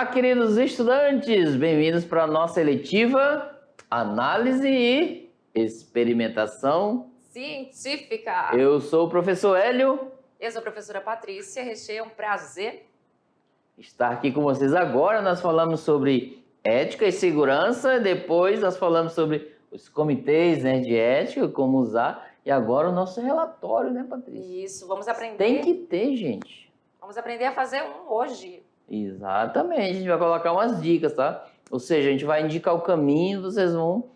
Olá, queridos estudantes! Bem-vindos para a nossa eletiva Análise e Experimentação Científica. Eu sou o professor Hélio. Eu sou a professora Patrícia. Recheio, é um prazer estar aqui com vocês agora. Nós falamos sobre ética e segurança, depois nós falamos sobre os comitês, né, de ética, como usar, e agora o nosso relatório, né, Patrícia? Isso, vamos aprender. Tem que ter, gente. Vamos aprender a fazer um hoje. Exatamente, a gente vai colocar umas dicas, tá? Ou seja, a gente vai indicar o caminho, vocês vão,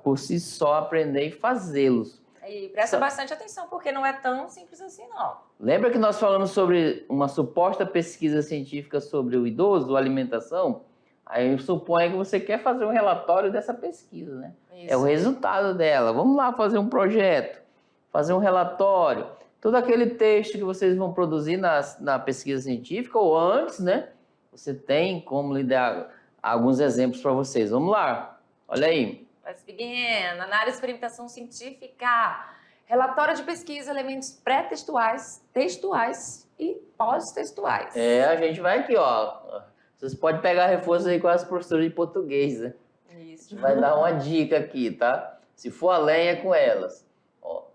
por si só, aprender e fazê-los. E presta bastante atenção, porque não é tão simples assim, não. Lembra que nós falamos sobre uma suposta pesquisa científica sobre o idoso, alimentação? Aí eu suponho que você quer fazer um relatório dessa pesquisa, né? Isso. É o resultado dela. Vamos lá fazer um projeto, fazer um relatório. Todo aquele texto que vocês vão produzir na pesquisa científica ou antes, né? Você tem como lidar alguns exemplos para vocês. Vamos lá, olha aí. Let's begin. Análise e experimentação científica. Relatório de pesquisa, elementos pré-textuais, textuais e pós-textuais. A gente vai aqui, ó. Vocês podem pegar reforço aí com as professoras de português, né? Isso. Vai dar uma dica aqui, tá? Se for além, é com elas. Ó.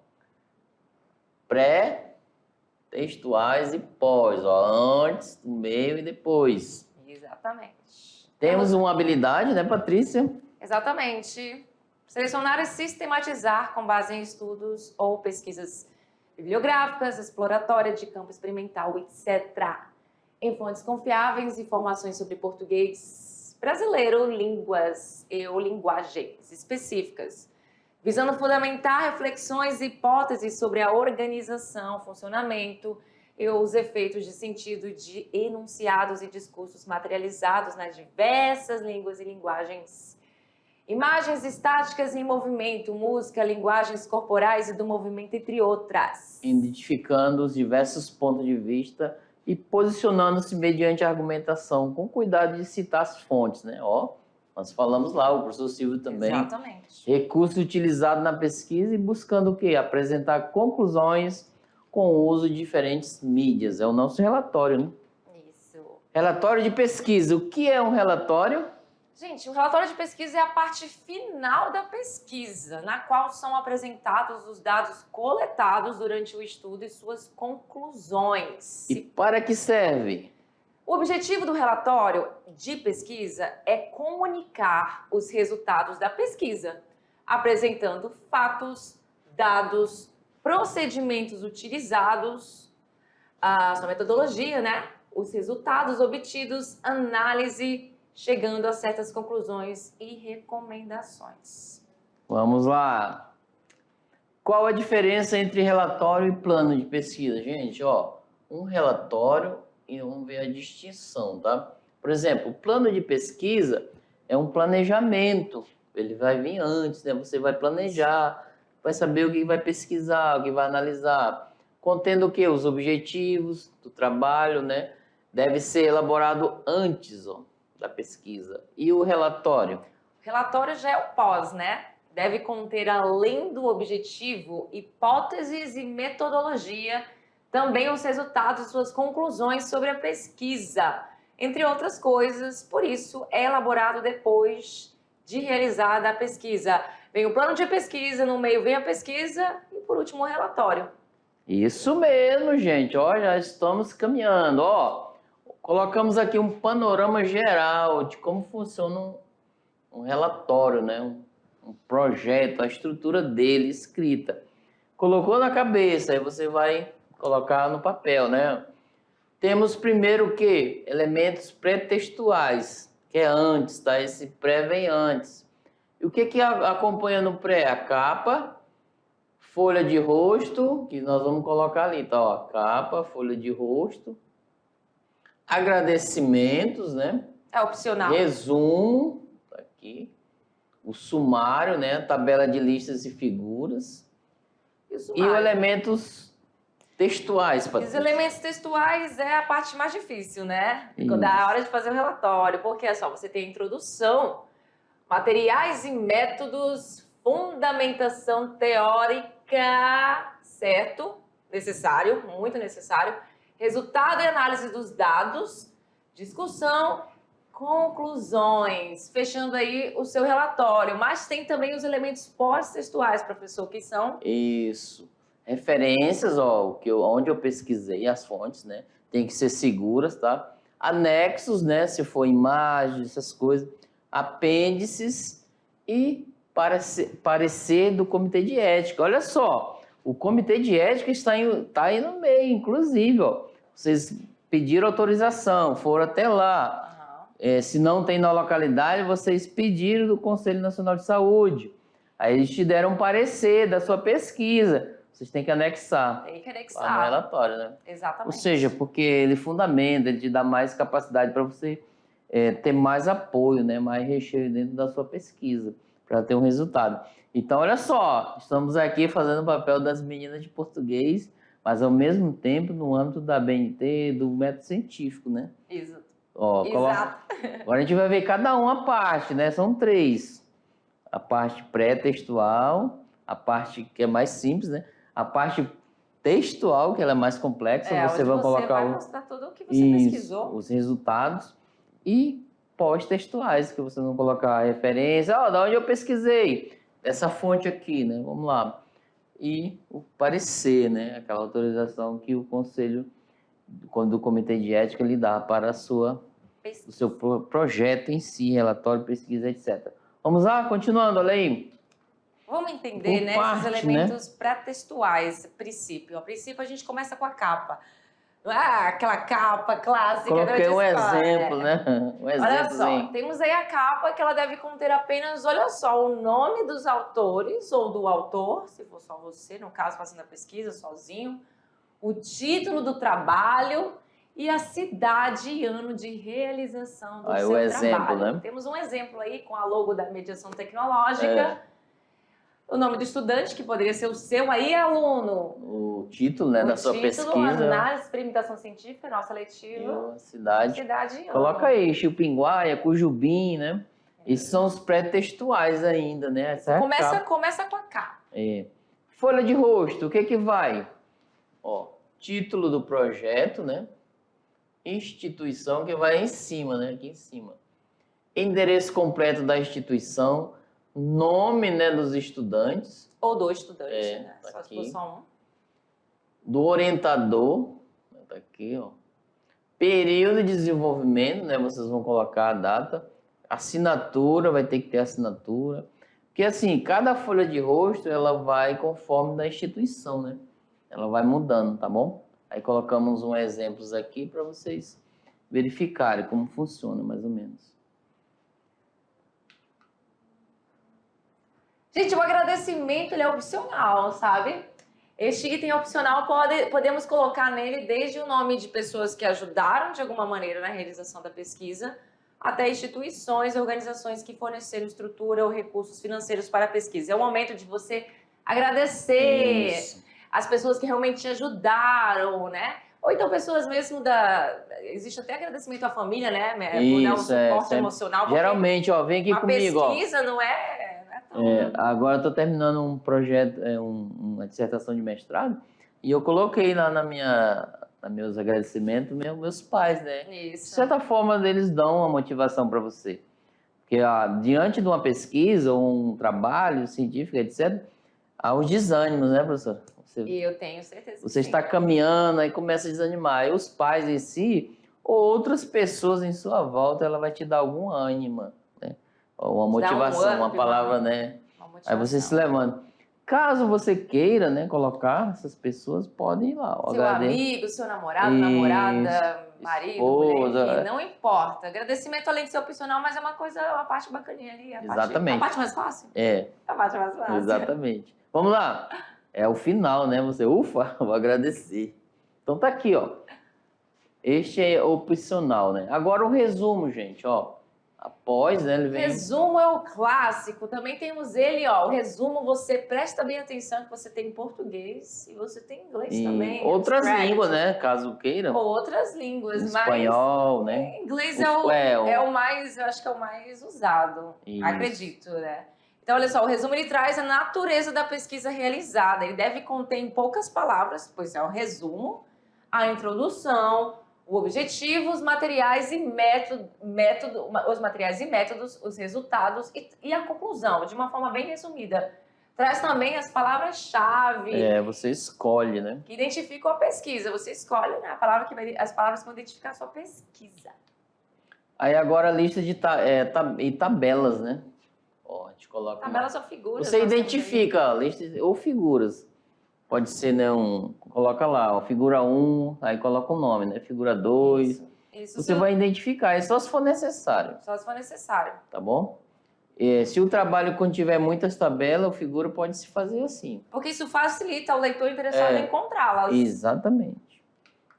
Pré-textuais e pós, ó. Antes, no meio e depois. Exatamente. Temos uma habilidade, né, Patrícia? Exatamente. Selecionar e sistematizar com base em estudos ou pesquisas bibliográficas, exploratórias de campo experimental, etc. Em fontes confiáveis, informações sobre português brasileiro, línguas ou linguagens específicas, visando fundamentar reflexões e hipóteses sobre a organização, funcionamento e os efeitos de sentido de enunciados e discursos materializados nas diversas línguas e linguagens. Imagens estáticas em movimento, música, linguagens corporais e do movimento, entre outras. Identificando os diversos pontos de vista e posicionando-se mediante a argumentação, com cuidado de citar as fontes, né? Ó, nós falamos lá, o professor Silvio também. Exatamente. Recurso utilizado na pesquisa e buscando o quê? Apresentar conclusões com o uso de diferentes mídias. É o nosso relatório, né? Isso. Relatório de pesquisa. O que é um relatório? Gente, o relatório de pesquisa é a parte final da pesquisa, na qual são apresentados os dados coletados durante o estudo e suas conclusões. E para que serve? O objetivo do relatório de pesquisa é comunicar os resultados da pesquisa, apresentando fatos, dados, procedimentos utilizados, a sua metodologia, né? Os resultados obtidos, análise, chegando a certas conclusões e recomendações. Vamos lá. Qual a diferença entre relatório e plano de pesquisa? Gente, ó, um relatório e vamos ver a distinção, tá? Por exemplo, o plano de pesquisa é um planejamento. Ele vai vir antes, né? Você vai planejar, vai saber o que vai pesquisar, o que vai analisar. Contendo o quê? Os objetivos do trabalho, né? Deve ser elaborado antes, ó, da pesquisa. E o relatório? O relatório já é o pós, né? Deve conter, além do objetivo, hipóteses e metodologia, também os resultados e suas conclusões sobre a pesquisa, entre outras coisas. Por isso, é elaborado depois de realizada a pesquisa. Vem o plano de pesquisa, no meio vem a pesquisa e, por último, o relatório. Isso mesmo, gente. Ó, já estamos caminhando, ó. Colocamos aqui um panorama geral de como funciona um relatório, né? Um projeto, a estrutura dele escrita. Colocou na cabeça, aí você vai colocar no papel, né? Temos primeiro o quê? Elementos pré-textuais, que é antes, tá? Esse pré vem antes. E o que acompanha no pré? A capa, folha de rosto, que nós vamos colocar ali, tá? Ó, capa, folha de rosto. Agradecimentos, né? É opcional. Resumo, tá aqui. O sumário, né? Tabela de listas e figuras. E os elementos textuais, Patrícia. Os elementos textuais é a parte mais difícil, né? Quando é a hora de fazer o relatório, porque é só você ter a introdução, materiais e métodos, fundamentação teórica, certo? Necessário, muito necessário. Resultado e análise dos dados, discussão, Conclusões, fechando aí o seu relatório, mas tem também os elementos pós-textuais, professor, que são... Isso. Referências, ó, onde eu pesquisei as fontes, né? Tem que ser seguras, tá? Anexos, né? Se for imagens, essas coisas. Apêndices e parecer do comitê de ética. Olha só, o comitê de ética tá aí no meio, inclusive, ó. Vocês pediram autorização, foram até lá. Se não tem na localidade, vocês pediram do Conselho Nacional de Saúde. Aí eles te deram um parecer da sua pesquisa. Vocês têm que anexar. Tem que Lá no anexar. relatório, né? Exatamente. Ou seja, porque ele fundamenta, ele te dá mais capacidade para você ter mais apoio, né? Mais recheio dentro da sua pesquisa, para ter um resultado. Então, olha só, estamos aqui fazendo o papel das meninas de português, mas ao mesmo tempo no âmbito da BNT, do método científico, né? Exato. Ó, Exato. Agora a gente vai ver cada uma parte, né? São 3. A parte pré-textual, a parte que é mais simples, né? A parte textual, que ela é mais complexa, você vai colocar mostrar tudo o que você pesquisou. Os resultados, e pós-textuais, que você não colocar a referência, da onde eu pesquisei, essa fonte aqui, né? Vamos lá. E o parecer, né? Aquela autorização que o conselho, quando o comitê de ética lhe dá para o seu projeto em si, relatório, pesquisa, etc. Vamos lá, continuando, olha aí. Vamos entender, né, esses elementos pré-textuais, princípio. A princípio, a gente começa com a capa. Aquela capa clássica. Coloquei um exemplo, né? Um exemplo. Olha só, temos aí a capa que ela deve conter apenas, olha só, o nome dos autores ou do autor, se for só você, no caso, fazendo a pesquisa sozinho, o título do trabalho e a cidade e ano de realização do seu exemplo, trabalho. né? Temos um exemplo aí com a logo da mediação tecnológica, o nome do estudante, que poderia ser o seu aí, aluno. O título, né, da sua pesquisa. Análise, experimentação científica, nossa letiva. Cidade e ano. Coloca aí, Chupinguaia, Cujubim, né? Esses são os pré-textuais ainda, né? Essa começa com a capa. Folha de rosto, o que vai? Ó, título do projeto, né? Instituição, que vai em cima, né? Aqui em cima. Endereço completo da instituição, nome, né, dos estudantes. Ou do estudante, né? Tá só aqui. se for só um. Do orientador, tá aqui, ó. Período de desenvolvimento, né? Vocês vão colocar a data. Assinatura, vai ter que ter assinatura. Porque assim, cada folha de rosto, ela vai conforme da instituição, né? Ela vai mudando, tá bom? Aí colocamos uns exemplos aqui para vocês verificarem como funciona, mais ou menos. Gente, o agradecimento ele é opcional, sabe? Este item opcional podemos colocar nele desde o nome de pessoas que ajudaram de alguma maneira na realização da pesquisa, até instituições e organizações que forneceram estrutura ou recursos financeiros para a pesquisa. É o momento de você agradecer as pessoas que realmente te ajudaram, né? Ou então pessoas mesmo existe até agradecimento à família, né? Por dar um suporte emocional. Geralmente, ó, vem aqui comigo, ó. A pesquisa não é agora eu estou terminando um projeto, uma dissertação de mestrado, e eu coloquei lá nos meus agradecimentos meus pais, né? Isso. De certa forma, eles dão uma motivação para você. Porque diante de uma pesquisa ou um trabalho científico, etc., há os desânimos, né, professor? Eu tenho certeza. Você está caminhando e começa a desanimar. E os pais em si, ou outras pessoas em sua volta, ela vai te dar algum ânimo, né? Ou uma motivação, uma palavra, né? Aí você se levanta. Caso você queira, né, colocar essas pessoas, podem ir lá. Seu amigo, seu namorado, namorada, marido, mulher, enfim, não importa. Agradecimento, além de ser opcional, mas é uma parte bacaninha ali. Exatamente. A parte mais fácil? A parte mais fácil. Exatamente. Vamos lá. É o final, né? Você, vou agradecer. Então tá aqui, ó. Este é opcional, né? Agora o resumo, gente, ó. Após, né, ele vem... Resumo é o clássico. Também temos ele, ó. O resumo, você presta bem atenção que você tem português e você tem inglês também. Outras línguas, né? Caso queira. Outras línguas, espanhol, né? Inglês é o mais, eu acho que é o mais usado. Isso. Acredito, né? Então, olha só, o resumo ele traz a natureza da pesquisa realizada. Ele deve conter em poucas palavras, pois é o resumo, a introdução, o objetivo, os materiais e os materiais e métodos, os resultados e a conclusão, de uma forma bem resumida. Traz também as palavras-chave. Você escolhe, né? Que identificam a pesquisa. Você escolhe, né, as palavras que vão identificar a sua pesquisa. Aí agora a lista de tabelas, né? Ó, a gente coloca tabelas ou figuras. Você identifica listas ou figuras. Pode ser, né, coloca lá, ó, figura 1, aí coloca o nome, né? Figura 2. Isso. Você vai identificar, é só se for necessário. Só se for necessário. Tá bom? Se o trabalho contiver muitas tabelas, a figura pode se fazer assim. Porque isso facilita o leitor interessado em encontrá-las. Exatamente.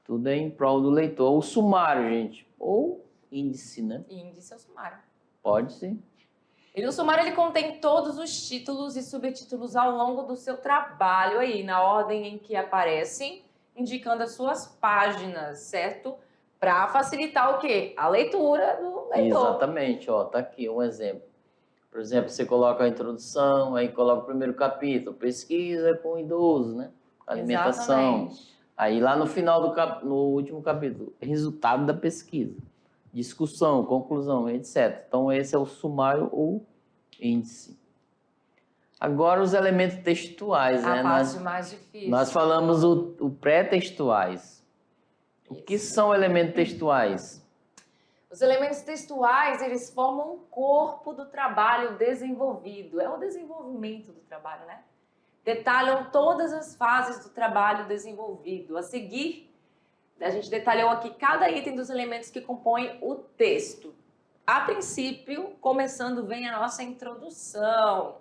Tudo é em prol do leitor. O sumário, gente. Ou índice, né? Índice ou sumário. Pode ser. E no sumário ele contém todos os títulos e subtítulos ao longo do seu trabalho aí, na ordem em que aparecem, indicando as suas páginas, certo? Para facilitar o quê? A leitura do leitor. Exatamente, ó, tá aqui um exemplo. Por exemplo, você coloca a introdução, aí coloca o primeiro capítulo, pesquisa com idoso, né? Alimentação. Exatamente. Aí lá no final no último capítulo, resultado da pesquisa. Discussão, conclusão, etc. Então esse é o sumário ou índice. Agora os elementos textuais, né? A parte mais difícil. Nós falamos o pré-textuais. O que são elementos textuais? Os elementos textuais, eles formam um corpo do trabalho desenvolvido. É o desenvolvimento do trabalho, né? Detalham todas as fases do trabalho desenvolvido. A seguir, a gente detalhou aqui cada item dos elementos que compõem o texto. A princípio, começando, vem a nossa introdução,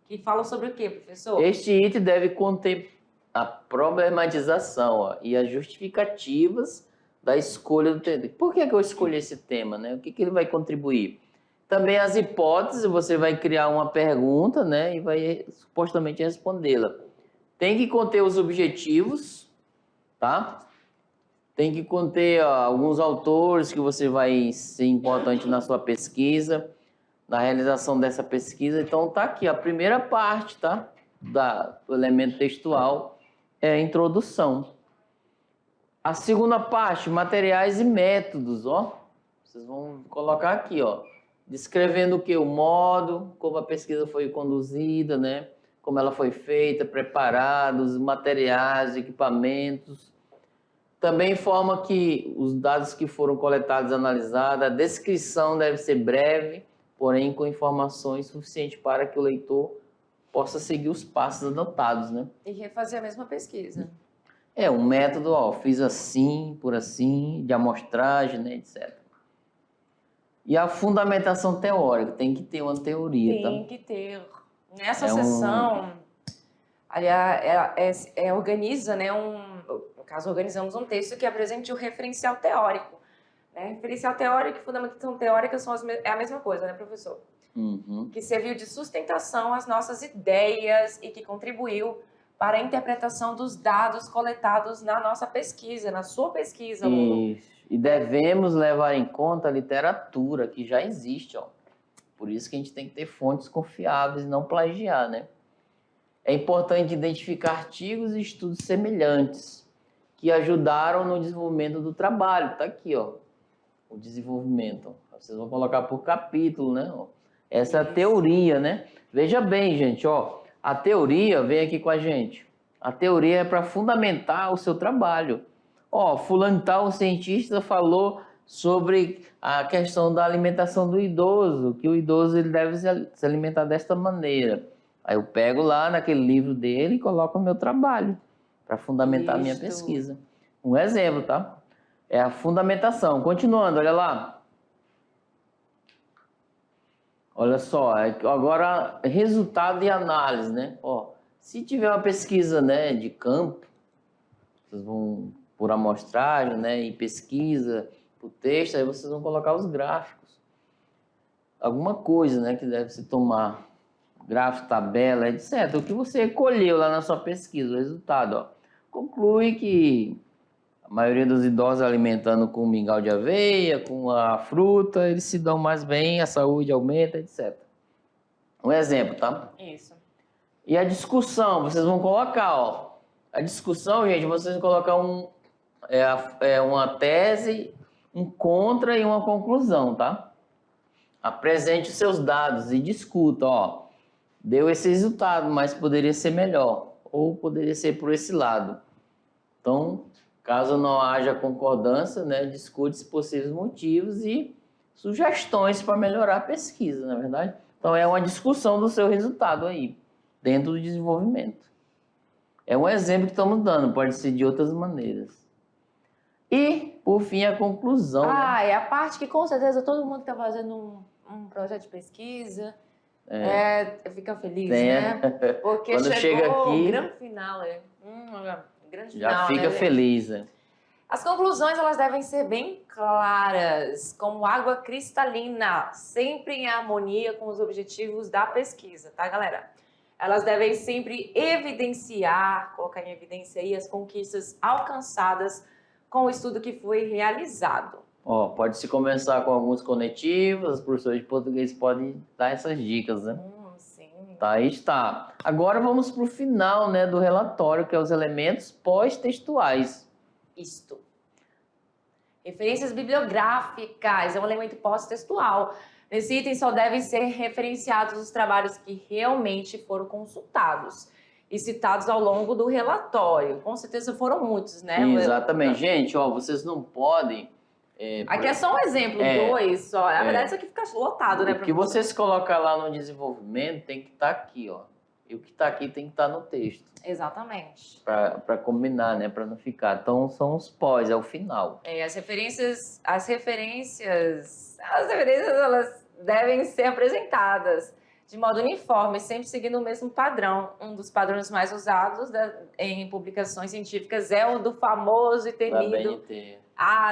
que fala sobre o quê, professor? Este item deve conter a problematização, ó, e as justificativas da escolha do tema. Por que eu escolhi esse tema, né? O que ele vai contribuir? Também as hipóteses, você vai criar uma pergunta, né? E vai supostamente respondê-la. Tem que conter os objetivos, tá? Tem que conter alguns autores que você vai ser importante na sua pesquisa, na realização dessa pesquisa. Então, tá aqui a primeira parte, tá? Do elemento textual é a introdução. A segunda parte, materiais e métodos, ó. Vocês vão colocar aqui, ó. Descrevendo o que? O modo, como a pesquisa foi conduzida, né? Como ela foi feita, preparada, os materiais, equipamentos. Também informa que os dados que foram coletados e analisados, a descrição deve ser breve, porém com informações suficientes para que o leitor possa seguir os passos anotados, né? E refazer a mesma pesquisa. Um método, ó, fiz assim, por assim, de amostragem, né, etc. E a fundamentação teórica, tem que ter uma teoria, tá? Tem que ter. Nessa sessão, aliás, organiza, né, no caso, organizamos um texto que apresente o referencial teórico. Né? Referencial teórico e fundamentação teórica é a mesma coisa, né, professor? Uhum. Que serviu de sustentação às nossas ideias e que contribuiu para a interpretação dos dados coletados na nossa pesquisa, na sua pesquisa, aluno. E devemos levar em conta a literatura que já existe, ó. Por isso que a gente tem que ter fontes confiáveis e não plagiar, né? É importante identificar artigos e estudos semelhantes que ajudaram no desenvolvimento do trabalho. Tá aqui, ó, o desenvolvimento. Vocês vão colocar por capítulo, né? Essa é a teoria, né? Veja bem, gente, ó. A teoria, vem aqui com a gente. A teoria é para fundamentar o seu trabalho. Ó, fulano tal, um cientista falou sobre a questão da alimentação do idoso, que o idoso ele deve se alimentar desta maneira. Aí eu pego lá naquele livro dele e coloco o meu trabalho para fundamentar a minha pesquisa. Um exemplo, tá? É a fundamentação. Continuando, olha lá. Olha só, agora resultado e análise, né? Ó, se tiver uma pesquisa, né, de campo, vocês vão por amostragem, né, e pesquisa, por texto, aí vocês vão colocar os gráficos. Alguma coisa, né, que deve se tomar, gráfico, tabela, etc. O que você colheu lá na sua pesquisa, o resultado, ó, conclui que a maioria dos idosos alimentando com mingau de aveia, com a fruta, eles se dão mais bem, a saúde aumenta, etc. Um exemplo, tá? Isso. E a discussão, vocês vão colocar, ó. A discussão, gente, vocês vão colocar é uma tese, um contra e uma conclusão, tá? Apresente os seus dados e discuta, ó, deu esse resultado, mas poderia ser melhor, ou poderia ser por esse lado. Então, caso não haja concordância, né, discute possíveis motivos e sugestões para melhorar a pesquisa, na verdade. Então, é uma discussão do seu resultado aí, dentro do desenvolvimento. É um exemplo que estamos dando, pode ser de outras maneiras. E, por fim, a conclusão, né? É a parte que com certeza todo mundo que está fazendo um projeto de pesquisa fica feliz, né? Porque Quando chega aqui, o grande final, grande já final, fica né, feliz, né? As conclusões, elas devem ser bem claras, como água cristalina, sempre em harmonia com os objetivos da pesquisa, tá, galera? Elas devem sempre evidenciar, colocar em evidência aí as conquistas alcançadas com o estudo que foi realizado. Ó, pode-se começar com alguns conectivos, os professores de português podem dar essas dicas, né? Sim. Tá, aí está. Agora vamos para o final, né, do relatório, que é os elementos pós-textuais. Isto. Referências bibliográficas é um elemento pós-textual. Nesse item só devem ser referenciados os trabalhos que realmente foram consultados e citados ao longo do relatório. Com certeza foram muitos, né? Exatamente. Gente, ó, vocês não podem... Aqui é só um exemplo, 2 só. Na verdade, isso aqui fica lotado, né? O que vocês colocam lá no desenvolvimento tem que estar aqui, ó. E o que está aqui tem que estar no texto. Exatamente. Para combinar, né? Para não ficar. Então, são os pós, é o final. As referências, elas devem ser apresentadas de modo uniforme, sempre seguindo o mesmo padrão. Um dos padrões mais usados em publicações científicas é o do famoso e temido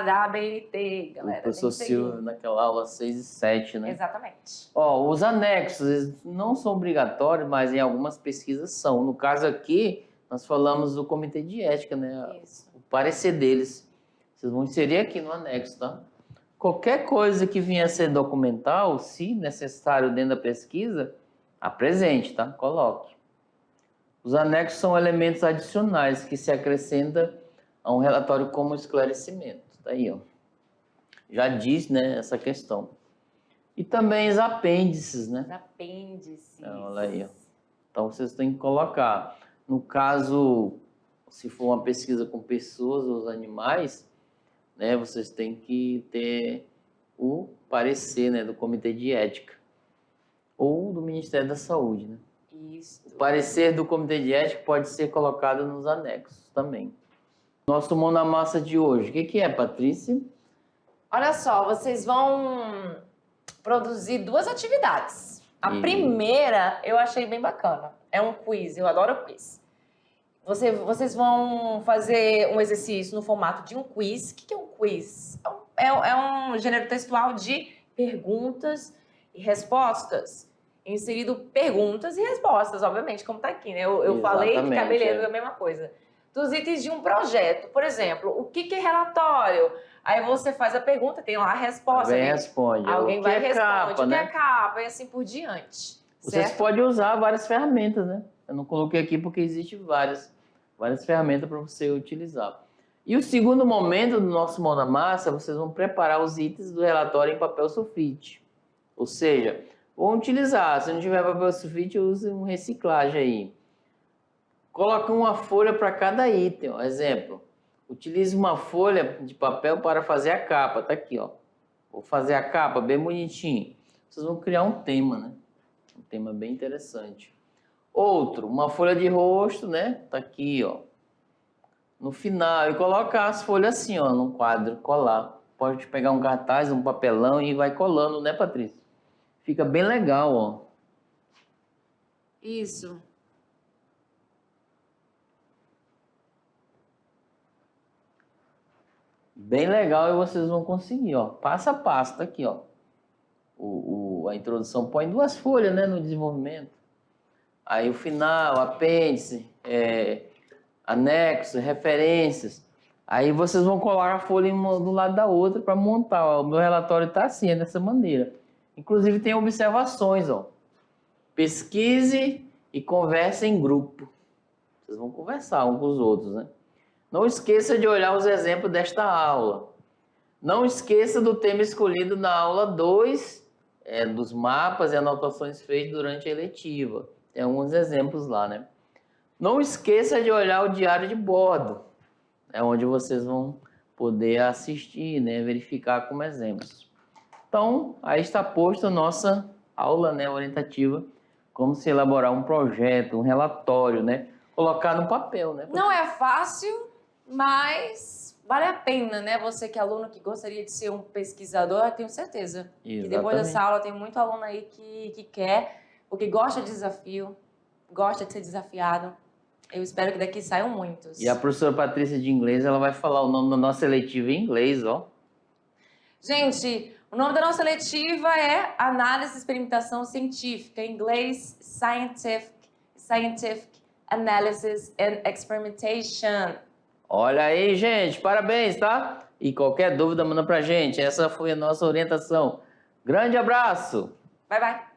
da ABNT, galera. O professor Silvio, naquela aula 6 e 7, né? Exatamente. Ó, os anexos, eles não são obrigatórios, mas em algumas pesquisas são. No caso aqui, nós falamos do comitê de ética, né? Isso. O parecer deles. Vocês vão inserir aqui no anexo, tá? Qualquer coisa que venha a ser documental, se necessário dentro da pesquisa, apresente, tá? Coloque. Os anexos são elementos adicionais que se acrescentam a um relatório como esclarecimento. Tá aí, ó. Já diz, né, essa questão. E também os apêndices, né? Os apêndices. Olha aí, ó. Então, vocês têm que colocar. No caso, se for uma pesquisa com pessoas ou animais, né, vocês têm que ter o parecer, né, do Comitê de Ética ou do Ministério da Saúde, né? Isso. O parecer do Comitê de Ética pode ser colocado nos anexos também. Nosso Mão na Massa de hoje, o que é, Patrícia? Olha só, vocês vão produzir 2 atividades. A primeira eu achei bem bacana. É um quiz, eu adoro quiz. Vocês vão fazer um exercício no formato de um quiz. O que é um quiz? É um gênero textual de perguntas e respostas. Inserido perguntas e respostas, obviamente, como está aqui, né? Eu falei que cabelendo é a mesma coisa. Dos itens de um projeto. Por exemplo, o que é relatório? Aí você faz a pergunta, tem lá a resposta. Alguém responde. Alguém vai responder. Capa, o que né? é capa e assim por diante. Vocês certo? podem usar várias ferramentas, né? Eu não coloquei aqui porque existem várias ferramentas para você utilizar. E o segundo momento do nosso Mão na Massa, vocês vão preparar os itens do relatório em papel sulfite. Ou seja, vão utilizar, se não tiver papel sulfite, use um reciclagem aí. Coloca uma folha para cada item, ó. Exemplo, utilize uma folha de papel para fazer a capa, tá aqui, ó. Vou fazer a capa bem bonitinho. Vocês vão criar um tema, né? Um tema bem interessante. Outro, uma folha de rosto, né? Tá aqui, ó. No final, e colocar as folhas assim, ó, num quadro, colar. Pode pegar um cartaz, um papelão e vai colando, né, Patrícia? Fica bem legal, ó. Isso. Bem legal e vocês vão conseguir, ó. Passo a passo, tá aqui, ó. A introdução põe 2 folhas, né, no desenvolvimento. Aí o final, apêndice, anexo, referências. Aí vocês vão colar a folha do lado da outra para montar. Ó. O meu relatório tá assim, é dessa maneira. Inclusive tem observações, ó. Pesquise e converse em grupo. Vocês vão conversar uns com os outros, né? Não esqueça de olhar os exemplos desta aula. Não esqueça do tema escolhido na aula 2, dos mapas e anotações feitas durante a eletiva. Tem alguns exemplos lá, né? Não esqueça de olhar o diário de bordo, onde vocês vão poder assistir, né? Verificar como exemplos. Então, aí está posta a nossa aula, né, orientativa, como se elaborar um projeto, um relatório, né? Colocar no papel, né? Não é fácil, mas vale a pena, né? Você que é aluno que gostaria de ser um pesquisador, eu tenho certeza que depois dessa aula tem muito aluno aí que quer, porque gosta de desafio, gosta de ser desafiado. Eu espero que daqui saiam muitos. E a professora Patrícia de inglês, ela vai falar o nome da nossa eletiva em inglês, ó. Gente, o nome da nossa eletiva é Análise e Experimentação Científica, em inglês Scientific Analysis and Experimentation. Olha aí, gente, parabéns, tá? E qualquer dúvida, manda pra gente. Essa foi a nossa orientação. Grande abraço! Bye, bye!